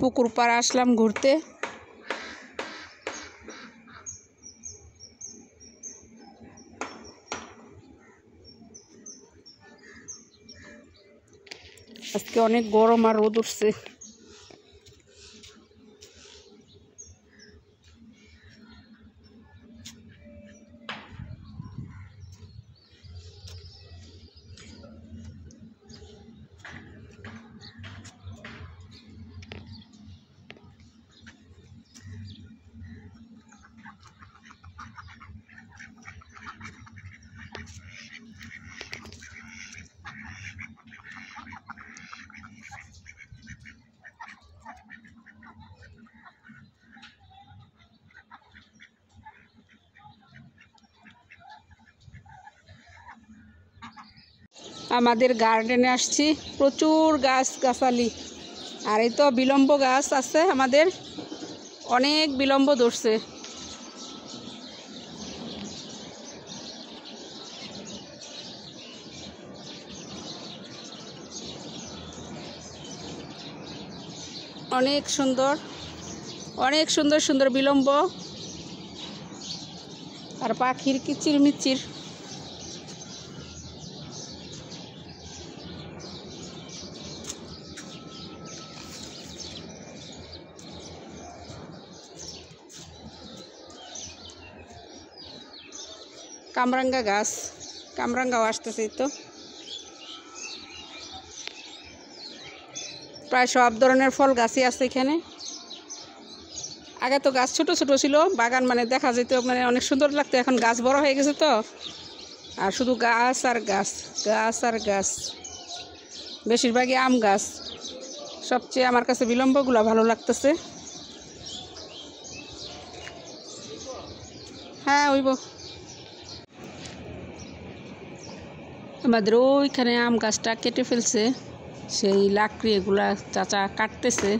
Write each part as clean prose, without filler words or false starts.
পুকুর পাড়ে আসলাম ঘুরতে। আজকে অনেক গরম আর রোদ উঠছে। আমাদের গার্ডেনে আসছি, প্রচুর গাছগাছালি। আর এই তো বিলম্ব গাছ আছে, আমাদের অনেক বিলম্ব ধরছে। অনেক সুন্দর, অনেক সুন্দর সুন্দর বিলম্ব। আর পাখির কিচির মিচির। কামরাঙ্গা গাছ, কামরাঙ্গাও আসতেছে। তো প্রায় সব ধরনের ফল গাছই আছে এখানে। আগে তো গাছ ছোট ছোট ছিল, বাগান মানে দেখা যেত মানে অনেক সুন্দর লাগতো। এখন গাছ বড় হয়ে গেছে তো, আর শুধু গাছ আর গাছ, গাছ আর গাছ। বেশিরভাগই আম গাছ। সবচেয়ে আমার কাছে বিলম্বগুলো ভালো লাগতেছে। হ্যাঁ ওইব। আমাদের ওইখানে আম গাছটা কেটে ফেলছে, সেই লাকড়ি এগুলা চাচা কাটতেছে।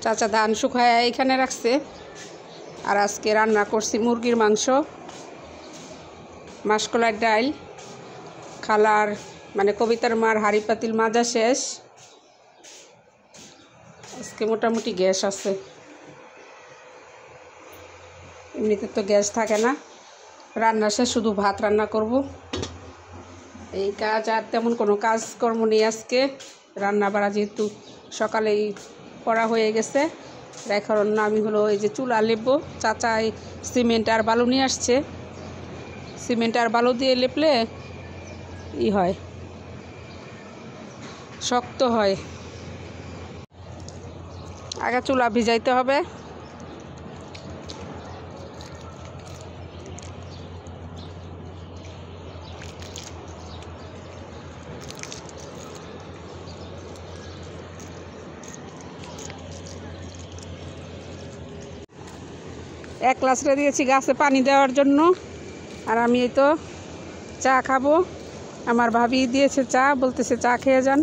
চাচা ধান শুকায় এখানে রাখছে। আর আজকে রান্না করছি মুরগির মাংস, মাসকলাইর ডাল, খালার মানে কবিতার মার হাঁড়ি পাতিল মাজা শেষ। আজকে মোটামুটি গ্যাস আছে, এমনিতে তো গ্যাস থাকে না। রান্না শেষ, শুধু ভাত রান্না করব। এই কাজ, আর তেমন কোনো কাজকর্ম নেই আজকে। রান্না বাড়া যেহেতু সকালেই করা হয়ে গেছে, এখন আমি হলো এই যে চুলা লেপবো। চাচা সিমেন্ট আর বালু নিয়ে আসছে। সিমেন্ট আর বালু দিয়ে লেপলে ই হয়, শক্ত হয়। আগে চুলা ভিজাইতে হবে। এক গ্লাস দিয়েছি গাছে পানি দেওয়ার জন্য। আর আমি এই তো চা খাবো। আমার ভাবি দিয়েছে চা, বলতেছে চা খেয়ে যান।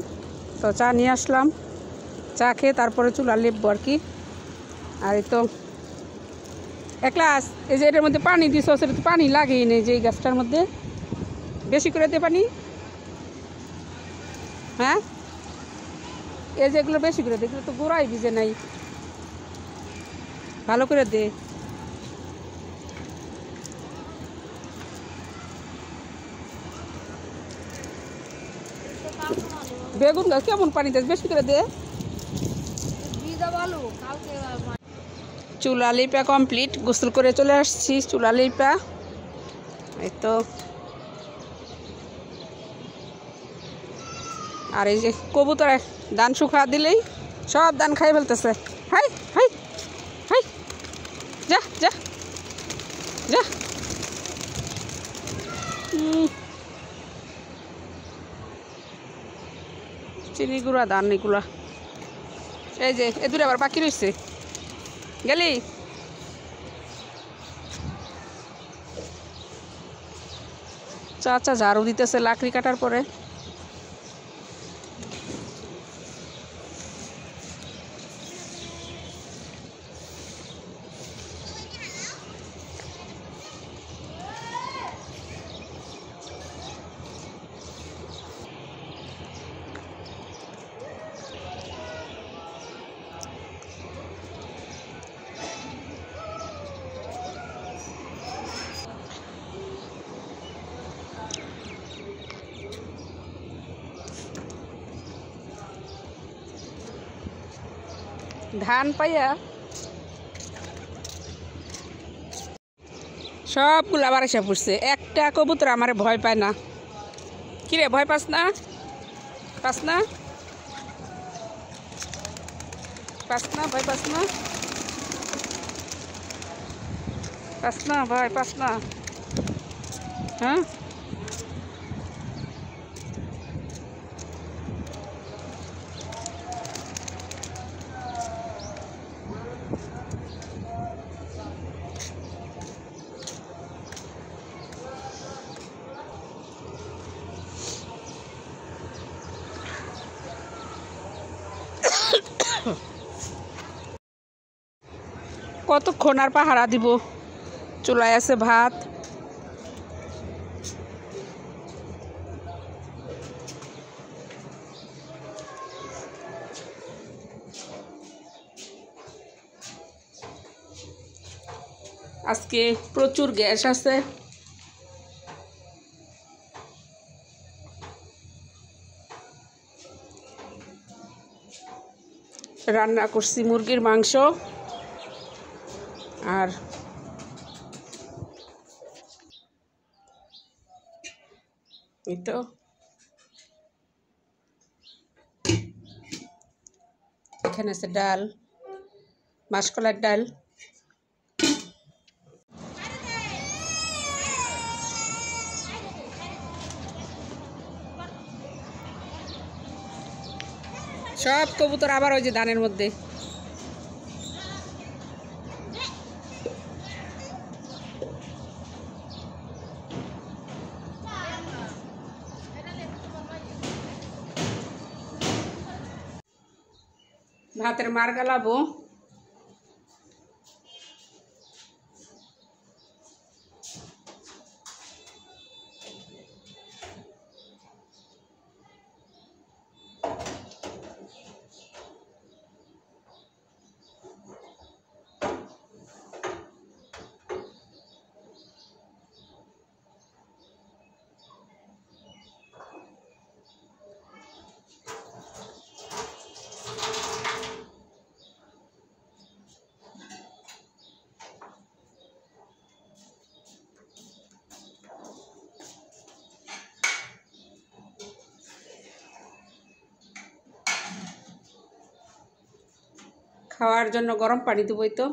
তো চা নিয়ে আসলাম, চা খেয়ে তারপরে চুলা লেপবো আর কি। আর এই তো এক গ্লাস, এই যে এটার মধ্যে পানি দিয়েছ, সেটা তো পানি লাগেই নেই। যে এই গাছটার মধ্যে বেশি করে দে পানি। হ্যাঁ, এই যেগুলো বেশি করে দে, এগুলো তো গোড়াই ভিজে নাই। ভালো করে দে। বেগুন গাছ কেমন পানি দেয়, বেশি করে দে। চুলা লিপা কমপ্লিট, গোসল করে চলে আসছি। চুলা লিপা এই তো। আর এই যে কবুতর ধান শুকা দিলেই সব ধান খাই ফেলতেছে। হাই হাই হাই, যা যা যা। চিনি গুঁড়া ধান এগুলা। এই যে এ দূরে আবার বাকি রয়েছে, গেলি। চাচা ঝাড়ু দিতেছে লাকড়ি কাটার পরে। ধান পাইয়া সবগুলো আবার এসে পড়ছে। একটা কবুতর আমার ভয় পায় না। কিরে ভয় পাস না? পাস না? পাস না? ভয় পাস না? পাস না? ভয় পাস না? হ্যাঁ, কতক্ষণ আর পাহারা দিব? চুলায় আছে ভাত। আজকে প্রচুর গ্যাস আছে। রান্না করছি মুরগির মাংস আর এই তো এখানে আছে ডাল, মাসকলাইর ডাল। সব কবুতর আবার ওই যে ধানের মধ্যে। ভাতের মার গালাবো। খাওয়ার জন্য গরম পানি দেবই তো।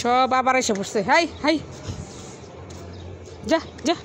সব আবার এসে পড়ছে। হাই হাই, যা যা।